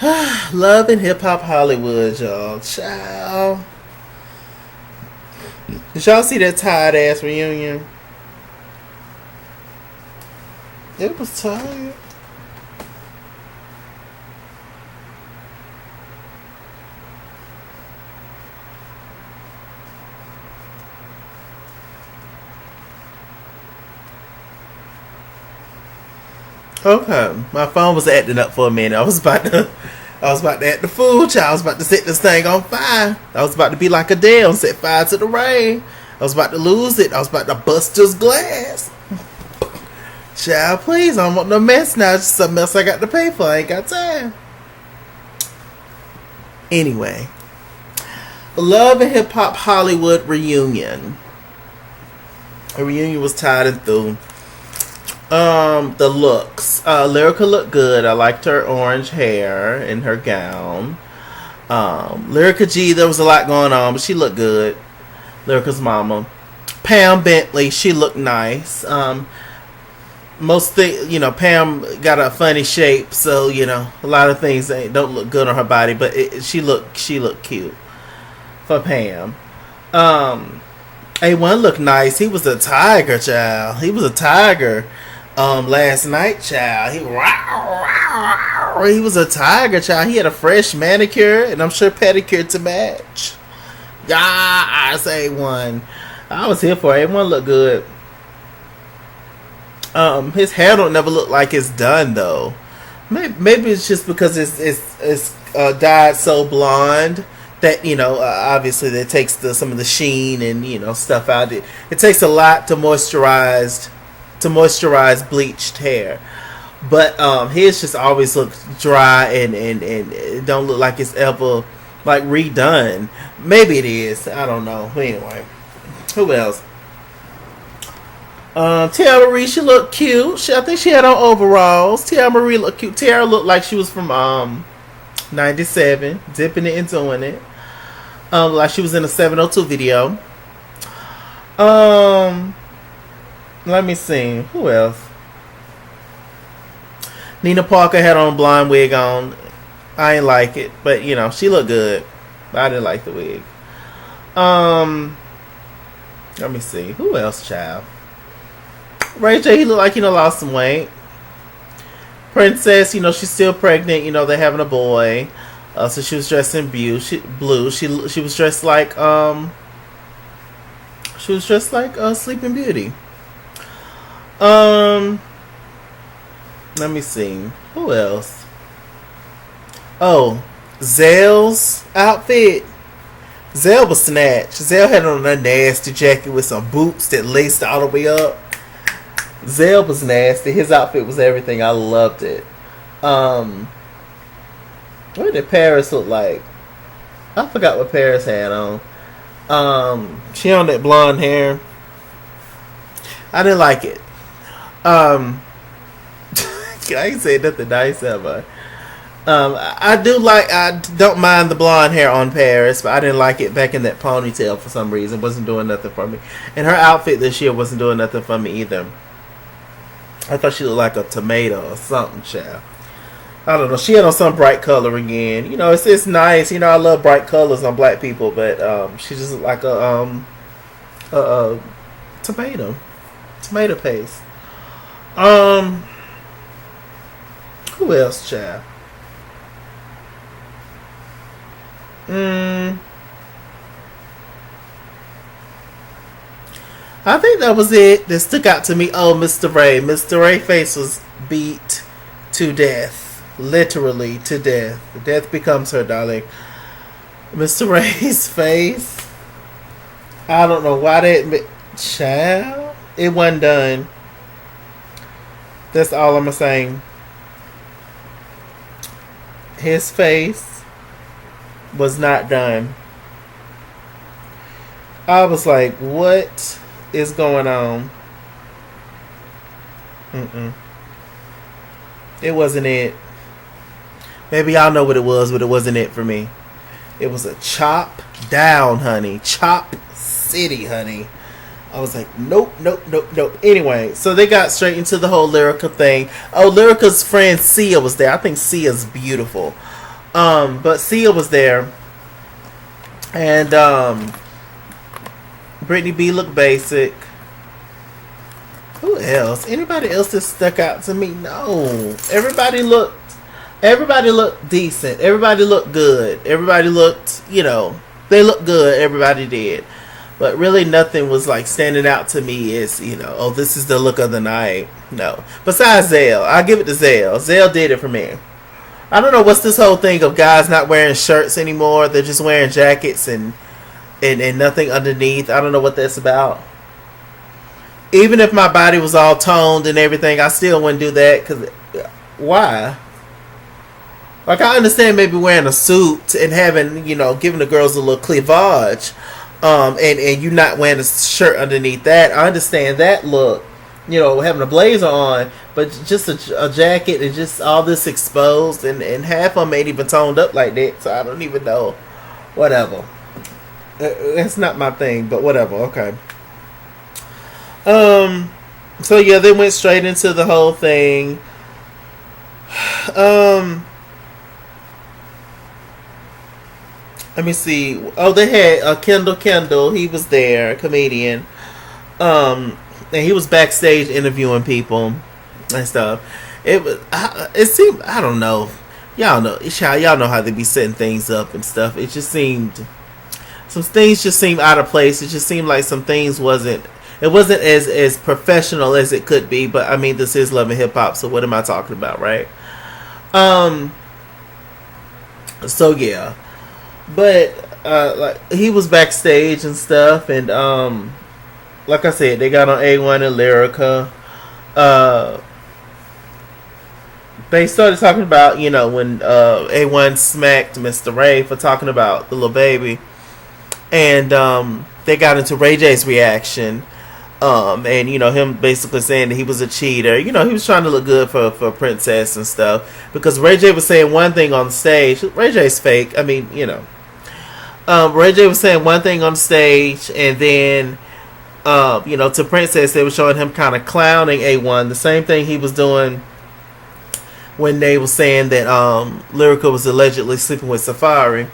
Love and Hip Hop Hollywood, y'all. Ciao. Did y'all see that tired ass reunion? It was tired. Okay, my phone was acting up for a minute. I was about to act the fool, child. I was about to set this thing on fire. I was about to be like Adele and set fire to the rain. I was about to lose it. I was about to bust this glass. Child, please, I don't want no mess now. It's just something else I got to pay for. I ain't got time. Anyway, Love and Hip Hop Hollywood reunion. The reunion was tired and through. The looks. Lyrica looked good. I liked her orange hair and her gown. Lyrica G, there was a lot going on, but she looked good. Lyrica's mama. Pam Bentley, she looked nice. Pam got a funny shape, so a lot of things don't look good on her body, but she looked cute for Pam. A1 looked nice. He was a tiger, child. He was a tiger. Last night, child, he was a tiger, child. He had a fresh manicure and I'm sure pedicure to match. Yeah, I say A1. I was here for it. A1 looked good. His hair don't never look like it's done though. Maybe it's just because it's dyed so blonde that obviously that takes some of the sheen and stuff out. It takes a lot to moisturize bleached hair, but his just always looks dry and it don't look like it's ever like redone. Maybe it is, I don't know. Anyway, who else? Tiara Marie, she looked cute. I think she had on overalls. Tiara Marie looked cute. Tiara looked like she was from 97, dipping it and doing it. Like she was in a 702 video. Let me see. Who else? Nina Parker had on a blonde wig on. I ain't like it, but she looked good. But I didn't like the wig. Let me see. Who else, child? Ray J, he looked like lost some weight. Princess, she's still pregnant. They're having a boy. So she was dressed in blue. She was dressed like Sleeping Beauty. Let me see. Who else? Oh, Zell's outfit. Zell was snatched. Zell had on a nasty jacket with some boots that laced all the way up. Zell was nasty. His outfit was everything. I loved it. What did Paris look like? I forgot what Paris had on. She on that blonde hair. I didn't like it. I ain't say nothing nice ever. I don't mind the blonde hair on Paris, but I didn't like it back in that ponytail for some reason. It wasn't doing nothing for me. And her outfit this year wasn't doing nothing for me either. I thought she looked like a tomato or something, child. I don't know. She had on some bright color again. It's nice. I love bright colors on black people, but she just looked like a tomato paste. Who else, child? I think that was it that stuck out to me. Oh, Mr. Ray. Mr. Ray's face was beat to death. Literally to death. Death becomes her, darling. Mr. Ray's face. I don't know why that... Child. It wasn't done. That's all I'm saying. His face was not done. I was like, what is going on? It wasn't it. Maybe y'all know what it was, but it wasn't it for me. It was a chop down, honey. Chop city, honey. I was like, nope. Anyway, so they got straight into the whole Lyrica thing. Oh, Lyrica's friend Sia was there. I think Sia's beautiful. But Sia was there, and Brittany B looked basic. Who else? Anybody else that stuck out to me? No. Everybody looked decent. Everybody looked good. Everybody looked, they looked good. Everybody did. But really nothing was like standing out to me as, oh, this is the look of the night. No. Besides Zale. I'll give it to Zale. Zale did it for me. I don't know what's this whole thing of guys not wearing shirts anymore. They're just wearing jackets and nothing underneath. I don't know what that's about. Even if my body was all toned and everything, I still wouldn't do that. Cause why? Like, I understand maybe wearing a suit and having, giving the girls a little cleavage, and you not wearing a shirt underneath that. I understand that look, having a blazer on, but just a jacket and just all this exposed, and half of them ain't even toned up like that, so I don't even know. Whatever. That's not my thing, but whatever, okay. So yeah, they went straight into the whole thing. Let me see. Oh, they had Kendall. He was there, a comedian. And he was backstage interviewing people and stuff. It seemed, I don't know. Y'all know how they be setting things up and stuff. It just seemed, some things just seemed out of place. It just seemed like some things wasn't as professional as it could be. But I mean, this is Love and Hip Hop, so what am I talking about, right? So yeah. But like, he was backstage and stuff, and like I said, they got on A1 and Lyrica. They started talking about, when A1 smacked Mr. Ray for talking about the little baby, and they got into Ray J's reaction, and him basically saying that he was a cheater. He was trying to look good for Princess and stuff, because Ray J was saying one thing on stage. Ray J's fake. I mean, Ray J was saying one thing on stage, and then, to Princess, they were showing him kind of clowning A1. The same thing he was doing when they were saying that Lyrica was allegedly sleeping with Safari.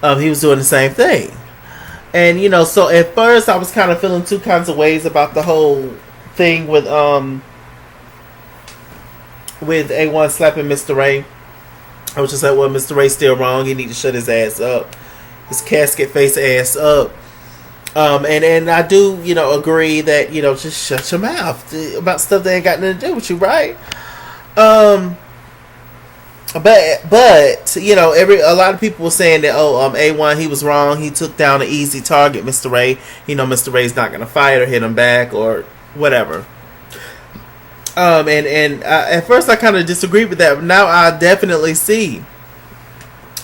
He was doing the same thing. And, so at first I was kind of feeling two kinds of ways about the whole thing with A1 slapping Mr. Ray. I was just like, well, Mr. Ray's still wrong. He need to shut his ass up. His casket face ass up. And I do, agree that, just shut your mouth about stuff that ain't got nothing to do with you, right? But a lot of people were saying that, A1, he was wrong. He took down an easy target, Mr. Ray. Mr. Ray's not going to fight or hit him back or whatever. And at first I kind of disagreed with that, but now I definitely see,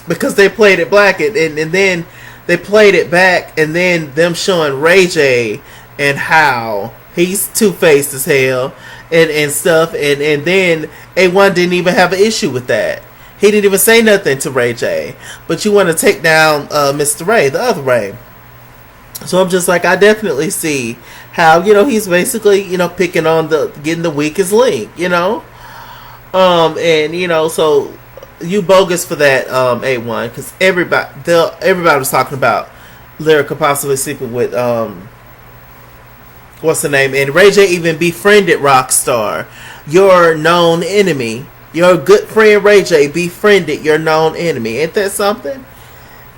because they played it black and then they played it back, and then them showing Ray J and how he's two-faced as hell and stuff, and then A1 didn't even have an issue with that. He didn't even say nothing to Ray J, but you want to take down Mr. Ray, the other Ray. So I'm just like, I definitely see how, he's basically, picking on getting the weakest link, and, so you bogus for that, A1, because everybody was talking about Lyrica possibly sleeping with, what's the name, and Ray J even befriended Rockstar, your known enemy. Your good friend Ray J befriended your known enemy. Ain't that something?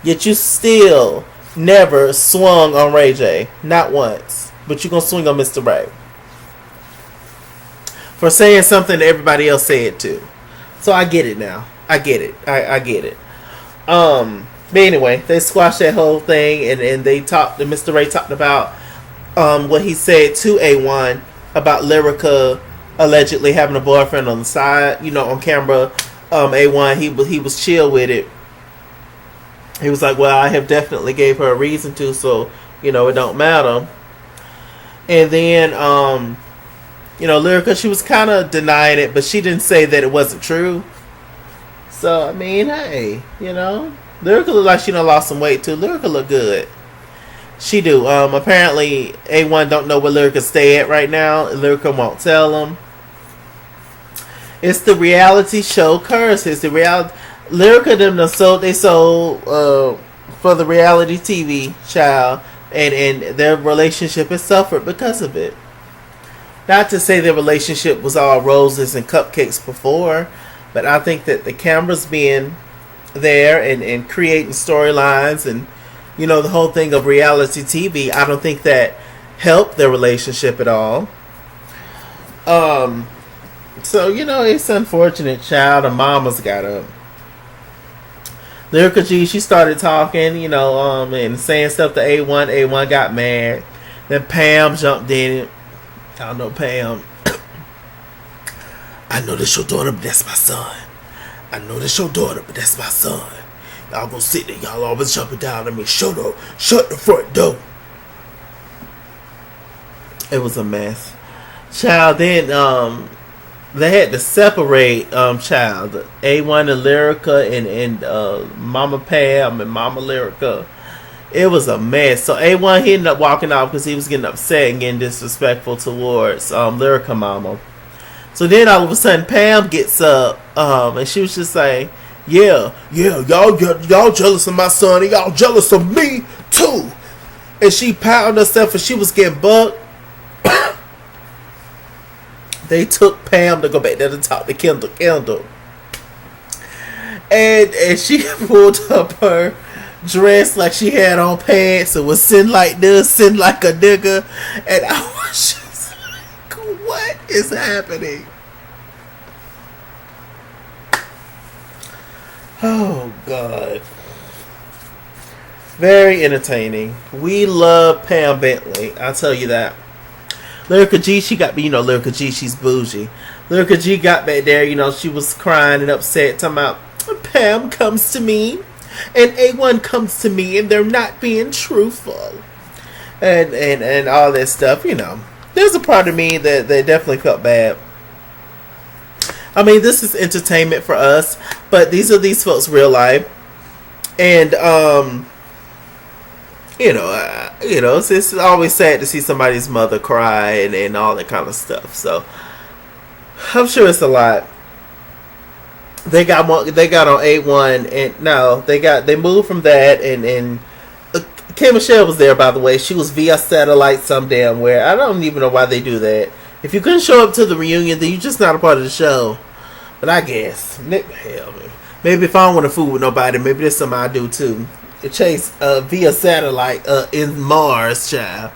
Yet you still never swung on Ray J. Not once. But you gonna swing on Mr. Ray for saying something that everybody else said too. So I get it now. I get it. I get it. But anyway, they squashed that whole thing, and they talked. Mr. Ray talked about what he said to A1 about Lyrica allegedly having a boyfriend on the side, on camera. A1, he was chill with it. He was like, well, I have definitely gave her a reason to, so it don't matter. And then Lyrica, she was kind of denying it, but she didn't say that it wasn't true. So I mean, hey, Lyrica look like she done lost some weight too. Lyrica look good. She do. Apparently A1 don't know where Lyrica stay at right now. Lyrica won't tell him. It's the reality show curse. It's the reality. Lyrica them done sold they sold for the reality TV child, and their relationship has suffered because of it. Not to say their relationship was all roses and cupcakes before, but I think that the cameras being there and creating storylines and the whole thing of reality TV, I don't think that helped their relationship at all. So it's unfortunate. Child, the mama's got up. Lyrica G, she started talking, and saying stuff to A1. A1 got mad. Then Pam jumped in. I don't know, Pam. I know that's your daughter, but that's my son. I know that's your daughter, but that's my son. Y'all gonna sit there, y'all always jumping down at me. Shut the front door. It was a mess. Child, then they had to separate child. A1 and Lyrica and Mama Pam and Mama Lyrica. It was a mess. So A1 he ended up walking off because he was getting upset and getting disrespectful towards Lyrica Mama. So then all of a sudden Pam gets up and she was just like, yeah, y'all jealous of my son and y'all jealous of me too. And she pounded herself and she was getting bucked. They took Pam to go back there to talk to Kendall. And she pulled up her dress like she had on pants and was sitting like this, sitting like a nigga. And I was just like, what is happening? Oh, God. Very entertaining. We love Pam Bentley. I'll tell you that. Lyrica G, she got, Lyrica G, she's bougie. Lyrica G got back there, she was crying and upset, talking about, Pam comes to me, and A1 comes to me, and they're not being truthful. And all that stuff, There's a part of me that definitely felt bad. I mean, this is entertainment for us, but these are these folks' real life. And, it's always sad to see somebody's mother cry and all that kind of stuff. So I'm sure it's a lot. They got on A1 and no, they moved from that and K Michelle was there, by the way. She was via satellite some damn where. I don't even know why they do that. If you couldn't show up to the reunion, then you're just not a part of the show. But I guess hell, maybe if I don't want to fool with nobody, maybe that's something I do too. Chase via satellite in Mars, child.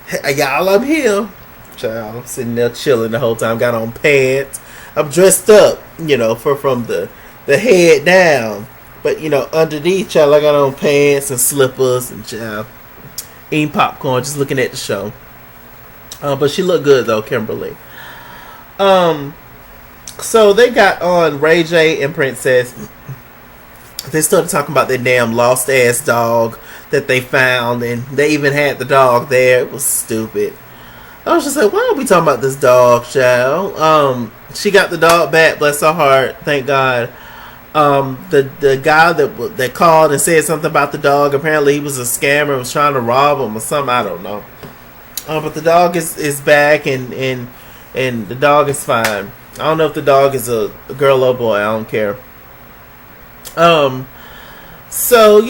Hey, y'all, I'm here, child. I'm sitting there chilling the whole time. Got on pants. I'm dressed up, from the head down. But underneath, child, I got on pants and slippers and child eating popcorn, just looking at the show. But she looked good though, Kimberly. So they got on Ray J and Princess. They started talking about their damn lost ass dog that they found, and they even had the dog there. It was stupid. I was just like, why are we talking about this dog, child? She got the dog back, bless her heart, thank God. The guy that called and said something about the dog, apparently he was a scammer, was trying to rob him or something, I don't know. But the dog is back and the dog is fine. I don't know if the dog is a girl or boy, I don't care. So,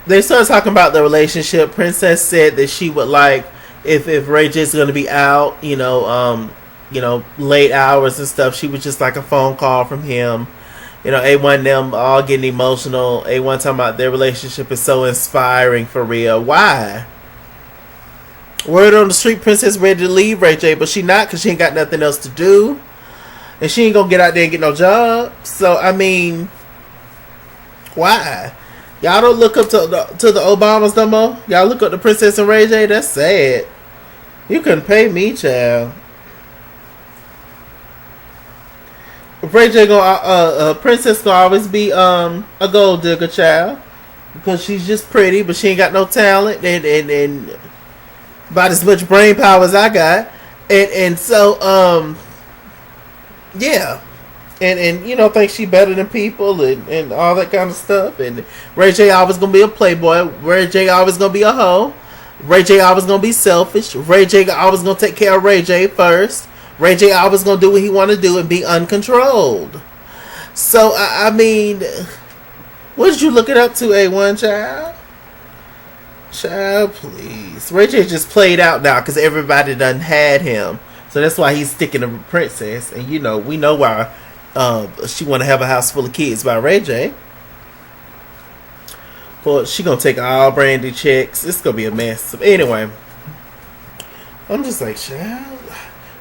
they started talking about the relationship. Princess said that she would like if Ray J's gonna be out, late hours and stuff, she would just like a phone call from him. A1 and them all getting emotional. A1 talking about their relationship is so inspiring for real. Why? Word on the street, Princess ready to leave Ray J, but she not because she ain't got nothing else to do. And she ain't gonna get out there and get no job. So, I mean, why? Y'all don't look up to the Obamas no more? Y'all look up to Princess and Ray J? That's sad. You couldn't pay me, child. Ray J Princess gonna always be a gold digger, child, because she's just pretty, but she ain't got no talent and about as much brain power as I got, and so yeah. And think she better than people and all that kind of stuff. And Ray J always gonna be a playboy. Ray J always gonna be a hoe. Ray J always gonna be selfish. Ray J always gonna take care of Ray J first. Ray J always gonna do what he wanna do and be uncontrolled. So I mean, what did you look it up to, A1 child? Child, please. Ray J just played out now because everybody done had him. So that's why he's sticking to Princess. And you know, we know why she want to have a house full of kids by Ray J. But she gonna take all Brandy checks. It's gonna be a mess. Anyway, I'm just like, child.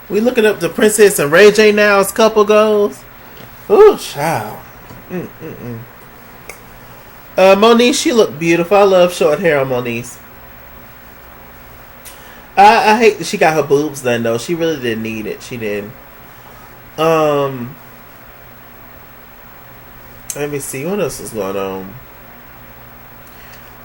We looking up the Princess and Ray J now as couple goes. Ooh, child. Moniece, she looked beautiful. I love short hair on Moniece. I hate that she got her boobs done though. She really didn't need it. She didn't. Let me see what else is going on.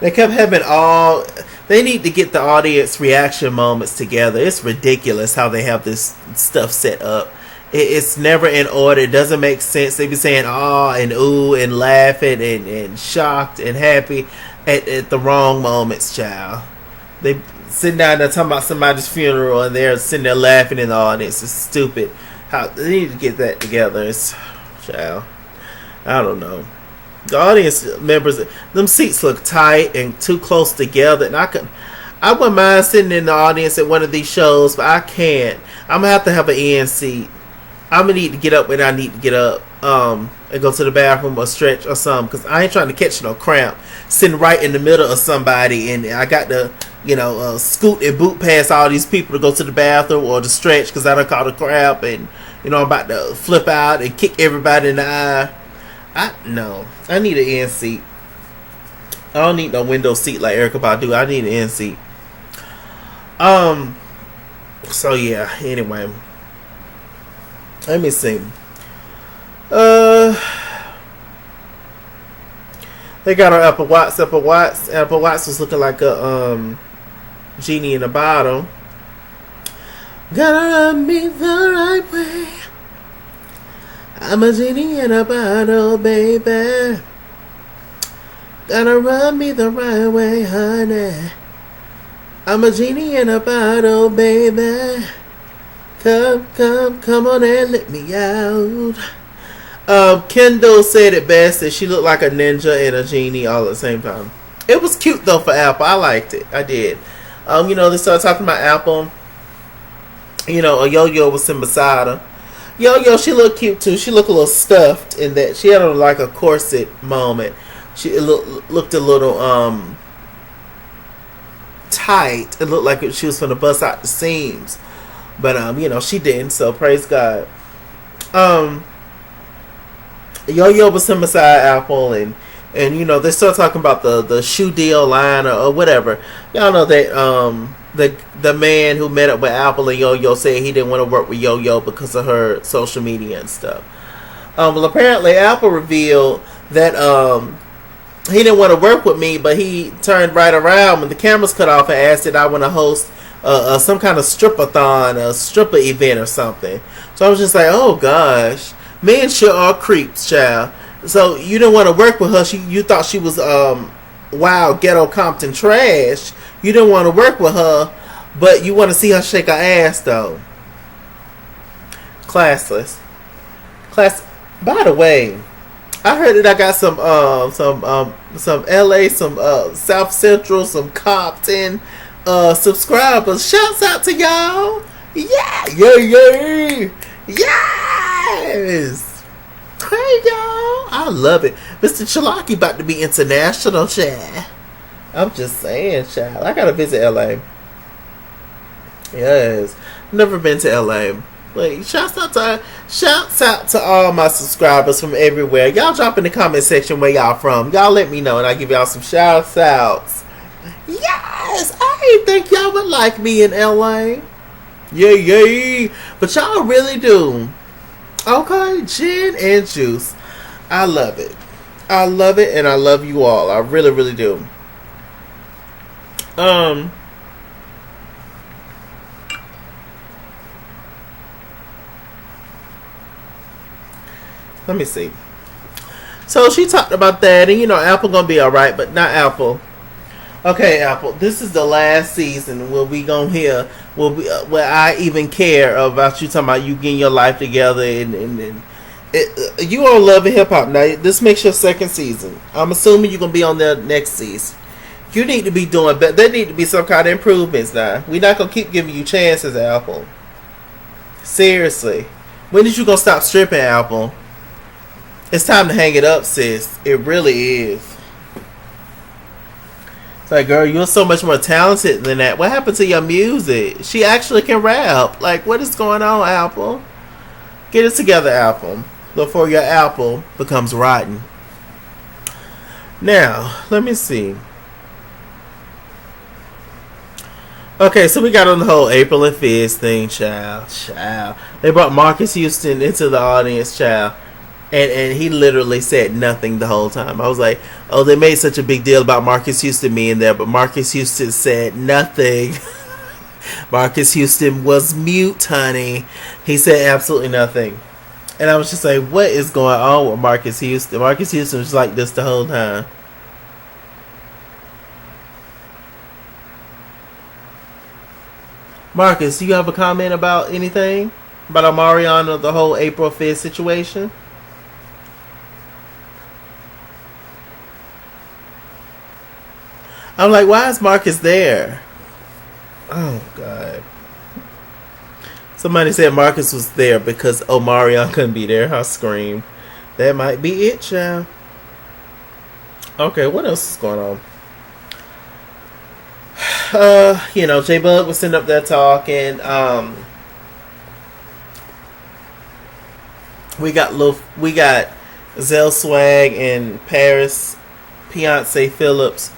They kept having all. They need to get the audience reaction moments together. It's ridiculous how they have this stuff set up. It's never in order. It doesn't make sense. They be saying "ah" and "ooh" and laughing and shocked and happy at the wrong moments, child. They sitting down there talking about somebody's funeral and they're sitting there laughing in the audience. It's stupid. How they need to get that together. It's, child. I don't know. The audience members, them seats look tight and too close together, and I wouldn't mind sitting in the audience at one of these shows, but I can't. I'm gonna have an end seat. I'm gonna need to get up when I need to get up, and go to the bathroom or stretch or something, because I ain't trying to catch no cramp sitting right in the middle of somebody, and I got to, scoot and boot past all these people to go to the bathroom or to stretch because I done caught a cramp, and I'm about to flip out and kick everybody in the eye. I need an end seat. I don't need no window seat like Erykah Badu. I need an end seat. So yeah. Anyway, let me see. They got our Apple Watch. Apple Watch was looking like a genie in a bottle. Gotta rub me the right way. I'm a genie in a bottle, baby. Gotta rub me the right way, honey. I'm a genie in a bottle, baby. Come on and let me out. Kendall said it best that she looked like a ninja and a genie all at the same time. It was cute though for Apple. I liked it. I did. They started talking about Apple. A Yo-Yo was in beside her. Yo, she looked cute too. She looked a little stuffed in that she had like a corset moment. She looked a little tight. It looked like she was gonna bust out the seams, but she didn't. So praise God. Yo was in beside Apple, and they started talking about the shoe deal line or whatever. Y'all know that the man who met up with Apple and Yo-Yo said he didn't want to work with Yo-Yo because of her social media and stuff. Well, apparently Apple revealed that he didn't want to work with me, but he turned right around when the cameras cut off and asked if I want to host some kind of strip-a-thon, a stripper event or something. So I was just like, oh gosh, men sure are creeps, child. So you didn't want to work with her. You thought she was wild ghetto Compton trash. You didn't want to work with her, but you want to see her shake her ass though. Classless. By the way, I heard that I got some LA, some South Central, some Compton subscribers. Shouts out to y'all. Yeah. Yes. Hey y'all. I love it. Mr. Chalaki about to be international, child. I'm just saying, child. I gotta visit LA. Yes. Never been to LA. Like, shouts out to all my subscribers from everywhere. Y'all drop in the comment section where y'all from. Y'all let me know and I give y'all some shouts outs. Yes, I didn't think y'all would like me in LA. Yay. But y'all really do. Okay, gin and juice. I love it. I love it and I love you all. I really, really do. Let me see. So she talked about that, and Apple gonna be all right, but not Apple. Okay, Apple. This is the last season where we gonna hear where I even care about you talking about you getting your life together and You on Love and Hip Hop now. This makes your second season. I'm assuming you're gonna be on there next season. You need to be doing better. There need to be some kind of improvements now. We're not gonna keep giving you chances, Apple. Seriously. When did you gonna stop stripping, Apple? It's time to hang it up, sis. It really is. It's like, girl, you're so much more talented than that. What happened to your music? She actually can rap. Like, what is going on, Apple? Get it together, Apple, before your apple becomes rotten. Now, let me see. Okay, so we got on the whole April and Fizz thing, child. They brought Marcus Houston into the audience, child. And he literally said nothing the whole time. I was like, oh, they made such a big deal about Marcus Houston being there, but Marcus Houston said nothing. Marcus Houston was mute, honey. He said absolutely nothing. And I was just like, what is going on with Marcus Houston? Marcus Houston was like this the whole time. Marcus, do you have a comment about anything? About Omarion or the whole April 5th situation? I'm like, why is Marcus there? Oh, God. Somebody said Marcus was there because Omarion couldn't be there. I screamed. That might be it, child. Okay, what else is going on? J Bug was sitting up there talking. We got Zell Swag and Paris Beyonce Phillips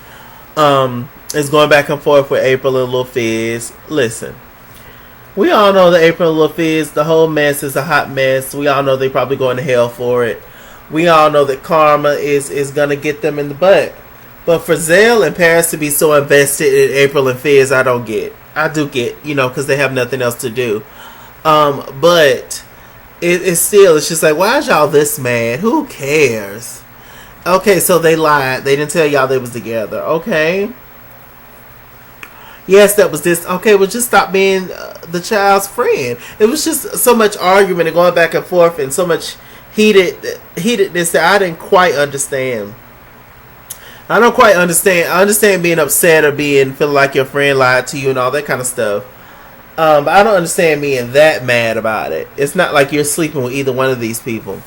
is going back and forth with April and Lil Fizz. Listen, we all know that April and Lil Fizz, the whole mess is a hot mess. We all know they probably going to hell for it. We all know that karma is gonna get them in the butt. But for Zell and Paris to be so invested in April and Fizz, I don't get. I do get, because they have nothing else to do. But it's just like, why is y'all this mad? Who cares? Okay, so they lied. They didn't tell y'all they was together. Okay. Yes, that was this. Okay, well, just stop being the child's friend. It was just so much argument and going back and forth and so much heatedness that I didn't quite understand. I don't quite understand. I understand being upset or feeling like your friend lied to you and all that kind of stuff. But I don't understand being that mad about it. It's not like you're sleeping with either one of these people.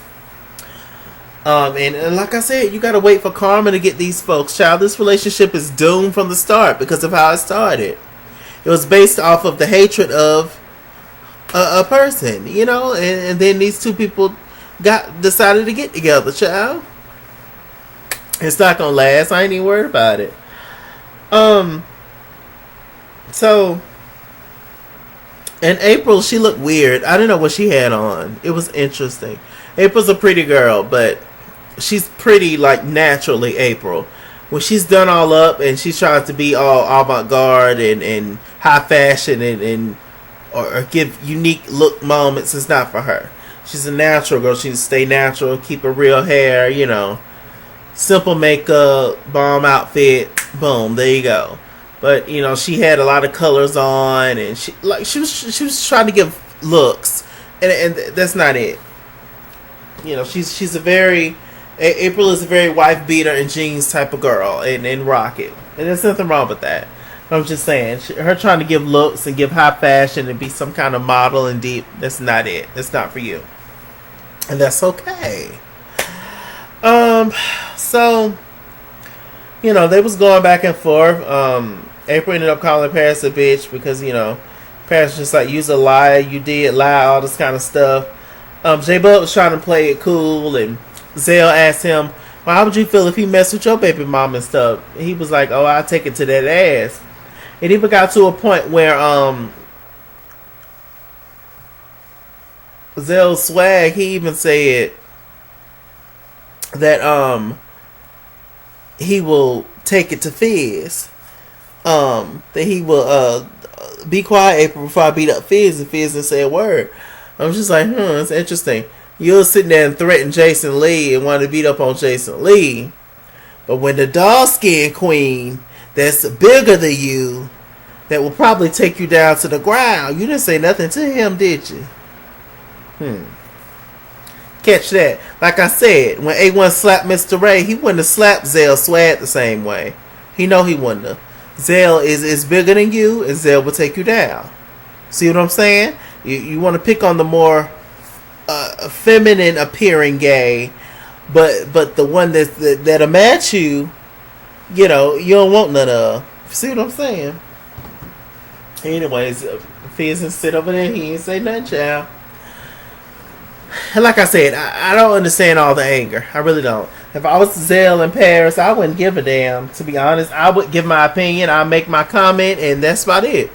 And like I said, you gotta wait for karma to get these folks. Child, this relationship is doomed from the start because of how it started. It was based off of the hatred of a person, and then these two people decided to get together, child. It's not gonna last. I ain't even worried about it. So in April, she looked weird. I didn't know what she had on. It was interesting. April's a pretty girl, but she's pretty like naturally April. When she's done all up and she's trying to be all avant-garde and high fashion and or give unique look moments, it's not for her. She's a natural girl. She stay natural, keep her real hair, simple makeup, bomb outfit, boom, there you go. But she had a lot of colors on, and she was trying to give looks, and that's not it. She's a very April is a very wife beater and jeans type of girl, and rock it, and there's nothing wrong with that. I'm just saying, her trying to give looks and give high fashion and be some kind of model and deep, that's not it. That's not for you, and that's okay. So, they was going back and forth. April ended up calling Paris a bitch because, Paris was just like, you's a liar, you did lie, all this kind of stuff. J-Bud was trying to play it cool, and Zell asked him, well, how would you feel if he messed with your baby mom and stuff? And he was like, oh, I'll take it to that ass. It even got to a point where, Zell Swag, he even said that he will take it to Fizz. That he will be quiet, April, before I beat up Fizz, and Fizz didn't say a word. I was just like, it's interesting. You'll sit there and threaten Jason Lee and want to beat up on Jason Lee, but when the dog skin queen that's bigger than you, that will probably take you down to the ground, you didn't say nothing to him, did you? Catch that. Like I said, when A1 slapped Mr. Ray, he wouldn't have slapped Zell Swag the same way. He know he wouldn't have. Zell is bigger than you, and Zell will take you down. See what I'm saying? You want to pick on the more feminine appearing gay, but the one that'll match you, you don't want none of. See what I'm saying? Anyways, Fizz and sit over there. He ain't say nothing, child. And like I said, I don't understand all the anger. I really don't. If I was Zell in Paris, I wouldn't give a damn. To be honest, I would give my opinion. I'd make my comment, and that's about it.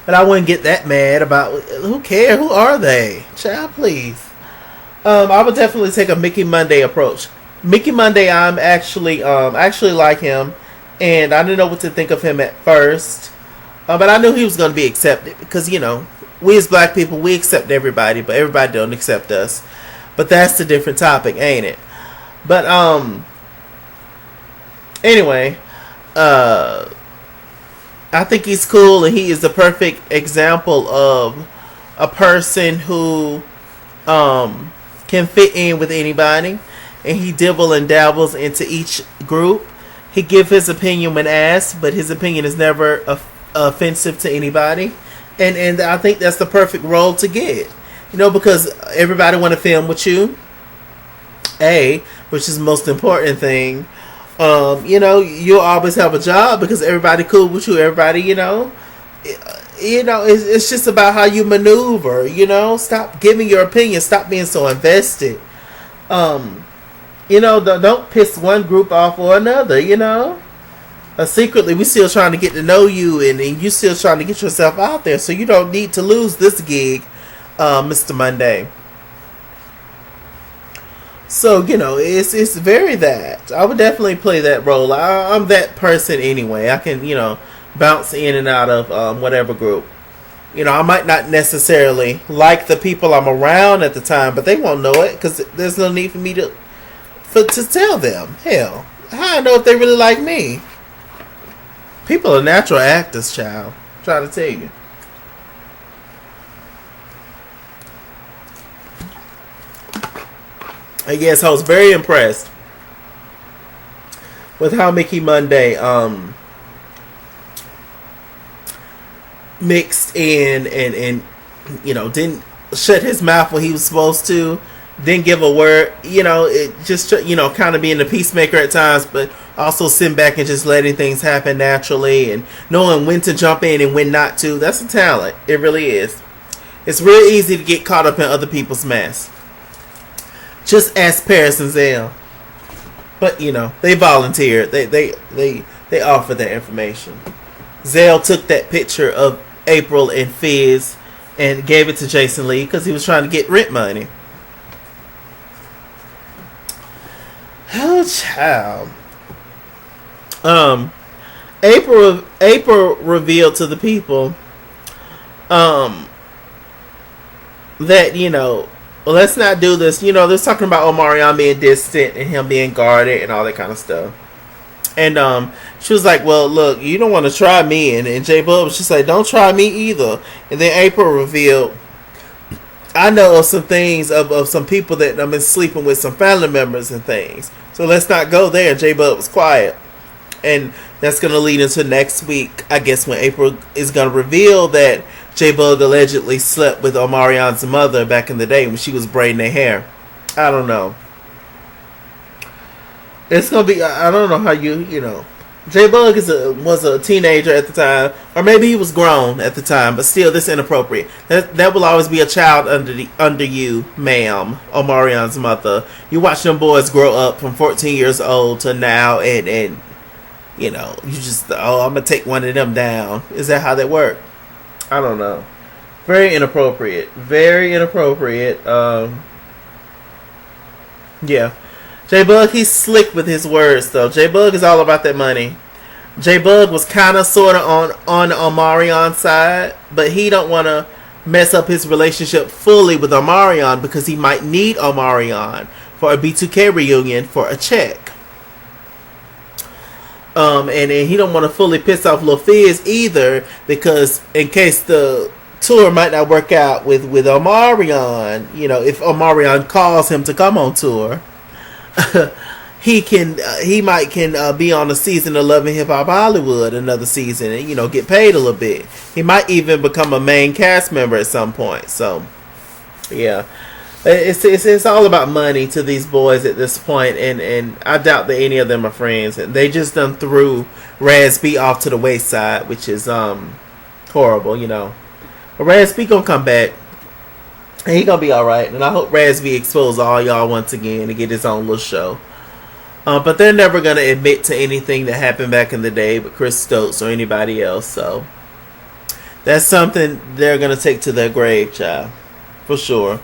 But I wouldn't get that mad about who cares. Who are they? Child, please. I would definitely take a Mickey Monday approach. Mickey Monday, I'm actually like him, and I didn't know what to think of him at first. But I knew he was going to be accepted because, we as black people, we accept everybody, but everybody don't accept us. But that's a different topic, ain't it? But, anyway, I think he's cool, and he is the perfect example of a person who can fit in with anybody, and he dibble and dabbles into each group. He give his opinion when asked, but his opinion is never offensive to anybody. And I think that's the perfect role to get. Because everybody want to film with you. Which is the most important thing. You'll always have a job because everybody cool with you. Everybody, it's just about how you maneuver. Stop giving your opinion. Stop being so invested. Don't piss one group off or another. Secretly, we still trying to get to know you, and you still trying to get yourself out there. So you don't need to lose this gig, Mr. Monday. So it's very that I would definitely play that role. I'm that person anyway. I can bounce in and out of whatever group. I might not necessarily like the people I'm around at the time, but they won't know it because there's no need for me to tell them. Hell, how I know if they really like me? People are natural actors, child. I'm trying to tell you. I guess I was very impressed with how Mickey Monday mixed in and didn't shut his mouth when he was supposed to. Didn't give a word. It just kind of being the peacemaker at times, but also sitting back and just letting things happen naturally and knowing when to jump in and when not to. That's a talent. It really is. It's real easy to get caught up in other people's mess. Just ask Paris and Zell. But they volunteered. They offered that information. Zell took that picture of April and Fizz and gave it to Jason Lee because he was trying to get rent money. Oh, child. April revealed to the people that let's not do this. They're talking about Omarion being distant and him being guarded and all that kind of stuff. And she was like, well, look, you don't want to try me. And J Bub was just like, don't try me either. And then April revealed, I know of some things of some people that I've been sleeping with, some family members and things. So let's not go there. And J Bub was quiet. And that's going to lead into next week, I guess, when April is going to reveal that J Bug allegedly slept with Omarion's mother back in the day when she was braiding their hair. I don't know. It's going to be, I don't know how J Bug was a teenager at the time, or maybe he was grown at the time, but still, this is inappropriate. That will always be a child under you, ma'am, Omarion's mother. You watch them boys grow up from 14 years old to now, and you just, I'm going to take one of them down. Is that how that works? I don't know. Very inappropriate. Very inappropriate. Yeah. J-Bug, he's slick with his words, though. J-Bug is all about that money. J-Bug was kind of, sort of on Omarion's side, but he don't want to mess up his relationship fully with Omarion because he might need Omarion for a B2K reunion for a check. And he don't want to fully piss off Lil Fizz either, because in case the tour might not work out with Omarion. You know, if Omarion calls him to come on tour, he might can be on a season of Love and Hip Hop Hollywood, another season, and you know, get paid a little bit. He might even become a main cast member at some point. So, yeah. It's all about money to these boys at this point, and I doubt that any of them are friends. And they just done threw Raz B off to the wayside, which is horrible, you know. But Raz B gonna come back, and he gonna be all right. And I hope Raz B expose all y'all once again and get his own little show. But they're never gonna admit to anything that happened back in the day with Chris Stokes or anybody else. So that's something they're gonna take to their grave, child, for sure.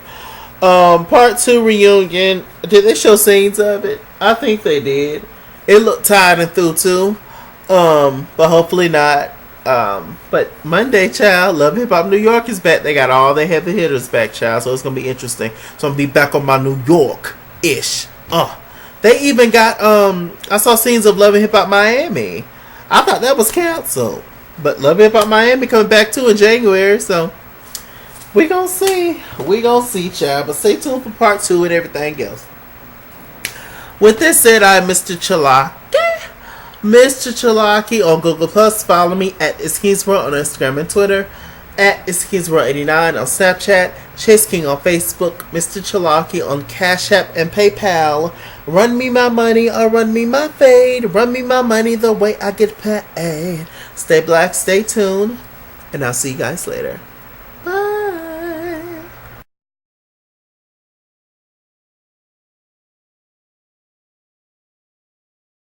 Part 2 reunion. Did they show scenes of it? I think they did. It looked tired and through too. But hopefully not. But Monday, child, Love Hip Hop New York is back. They got all their heavy hitters back, child. So it's gonna be interesting. So I'm gonna be back on my New York-ish. They even got I saw scenes of Love and Hip Hop Miami. I thought that was canceled. But Love and Hip Hop Miami coming back too in January, so we gonna see. We gonna see, child. But stay tuned for part 2 and everything else. With this said, I'm Mr. Chalaki. Mr. Chalaki on Google Plus. Follow me at IsKingsWorld on Instagram and Twitter. At IsKingsWorld89 on Snapchat. Chase King on Facebook. Mr. Chalaki on Cash App and PayPal. Run me my money or run me my fade. Run me my money the way I get paid. Stay black, stay tuned. And I'll see you guys later.